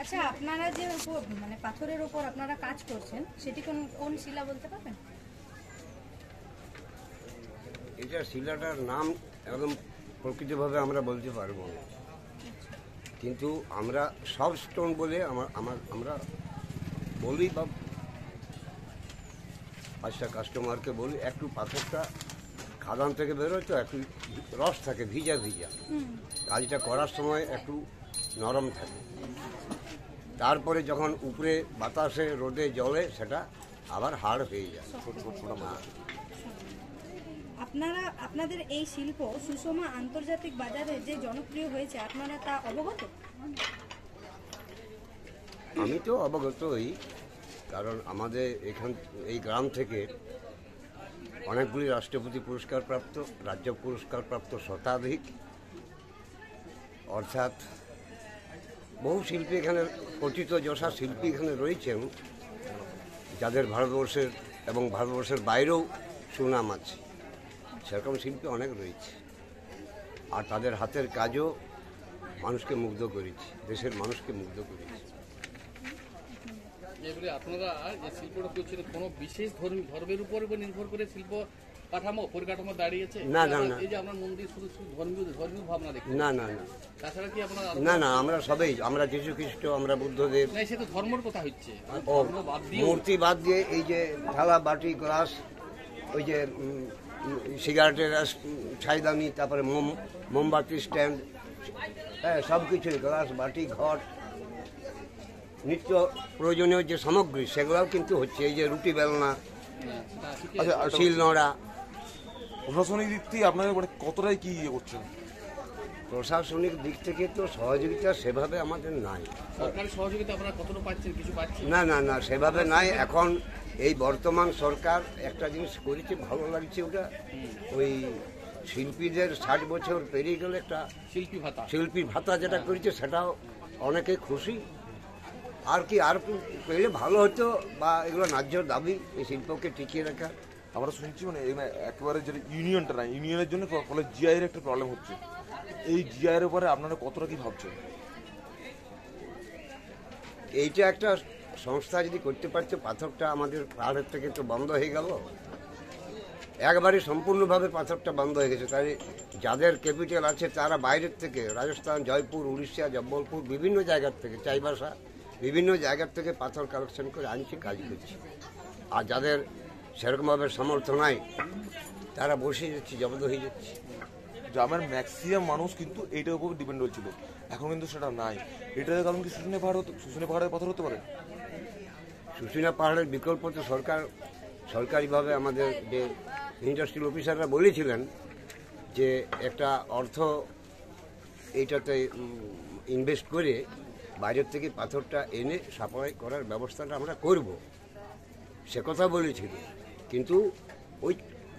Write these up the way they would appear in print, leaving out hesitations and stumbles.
আচ্ছা, আপনারা যে মানে পাথরের উপর আপনারা কাজ করছেন সেটি কোন শিলা বলতে পারবেন? এটা শিলাটার নাম একদম প্রকৃতভাবে আমরা বলতে পারবো না, কিন্তু আমরা সব স্টোন বলে আমরা বলি বা 5টা কাস্টমারকে বলি একটু পাথরটা খাদান থেকে বেরোয় তো একটু রস থাকে, ভিজা ভিজা, কাজটা করার সময় একটু নরম থাকে, তারপরে যখন উপরে বাতাসে রোদে জলে সেটা আবার হাড় হয়ে যায়। আপনাদের এই শিল্প সুষমা আন্তর্জাতিক বাজারে যে জনপ্রিয় হয়েছে, আপনারা তা অবগত? আমি তো অবগতই, কারণ আমাদের এই গ্রাম থেকে অনেকগুলি রাষ্ট্রপতি পুরস্কার প্রাপ্ত, রাজ্য পুরস্কার প্রাপ্ত শতাধিক, অর্থাৎ বহু শিল্পী এখানে, পতিত যশা শিল্পী এখানে রয়েছেন যাদের ভারতবর্ষের এবং ভারতবর্ষের বাইরেও সুনাম আছে। সেরকম শিল্পী অনেক রয়েছে, আর তাদের হাতের কাজও মানুষকে মুগ্ধ করেছে, দেশের মানুষকে মুগ্ধ করেছে। এগুলি আপনারা যে শিল্পটা করছেন কোনো বিশেষ ধর্মের উপর নির্ভর করে শিল্প পরিকাঠামো দাঁড়িয়েছে? না না না, এই যে আপনার মন্দির শুধু ধর্মীয় ভাবনা দেখি না না না, তাছাড়া কি আপনারা না না, আমরা সবাই, আমরা যীশু খ্রিস্ট, আমরা বুদ্ধদেব। না, সে তো ধর্মের কথা হচ্ছে, ও মূর্তি বাদ দিয়ে এই যে থালা বাটি গ্লাস, ওই যে সিগারেটের ছাইদানি, তারপরে মোমবাতি স্ট্যান্ড, হ্যাঁ সব কিছুই, গ্লাস বাটি ঘট, নিত্য প্রয়োজনীয় যে সামগ্রী সেগুলোও কিন্তু হচ্ছে। এই যে রুটি বেলনা, শিল নোড়া। প্রশাসনিক দিক থেকে আপনাদের মানে কতটাই কি ইয়ে করছেন? প্রশাসনিক দিক থেকে তো সহযোগিতা সেভাবে আমাদের নাই। সরকারি সহযোগিতা আপনারা কতটা পাচ্ছেন? কিছু পাচ্ছেন? না না না, সেভাবে নাই। এখন এই বর্তমান সরকার একটা জিনিস করেছে, ভালো লাগছে, ওটা ওই শিল্পীদের 60 বছর পেরিয়ে গেলে একটা শিল্পী ভাতা যেটা করেছে, সেটাও অনেকে খুশি। আর কি আর পেলে ভালো হতো, বা এগুলো ন্যায্য দাবি এই শিল্পকে টিকিয়ে রাখা। আমরা শুনছি মানে একেবারে যেটা ইউনিয়নটা না, ইউনিয়নের জন্য ফলে জিআইয়ের একটা প্রবলেম হচ্ছে। এই জিআইয়ের উপরে আপনারা কতটা কি ভাবছেন? এইটা একটা সংস্থা যদি করতে পারতো, পাথরটা আমাদের পাহাড়ের থেকে তো বন্ধ হয়ে গেল, একবারে সম্পূর্ণভাবে পাথরটা বন্ধ হয়ে গেছে। তাই যাদের ক্যাপিটাল আছে তারা বাইরের থেকে, রাজস্থান, জয়পুর, উড়িষ্যা, জব্বলপুর, বিভিন্ন জায়গার থেকে, চাইবাসা, বিভিন্ন জায়গার থেকে পাথর কালেকশন করে আনছে, কাজ করছে। আর যাদের সেরকমভাবে সামর্থ্য নাই তারা বসে যাচ্ছে, জব্দ হয়ে যাচ্ছে। গ্রামের ম্যাক্সিমাম মানুষ কিন্তু এইটার উপর ডিপেন্ডেবল ছিল, এখন কিন্তু সেটা নাই। এটার কারণ কি শুশুনিয়া পাহাড়ের পাথর হতে পারে? শুশুনিয়া পাহাড়ের বিকল্প তো সরকারিভাবে আমাদের যে ইন্ডাস্ট্রিয়াল অফিসাররা বলেছিলেন যে একটা অর্থ এইটাতে ইনভেস্ট করে বাইরের থেকে পাথরটা এনে সাপ্লাই করার ব্যবস্থাটা আমরা করব, সে কথা বলেছিল। কিন্তু ওই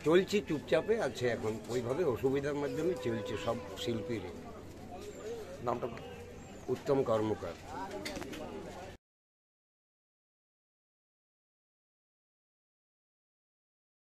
চলছে, চুপচাপে আছে এখন, ওইভাবে অসুবিধার মাধ্যমে চলছে সব শিল্পীর। নামটা? উত্তম কর্মকার।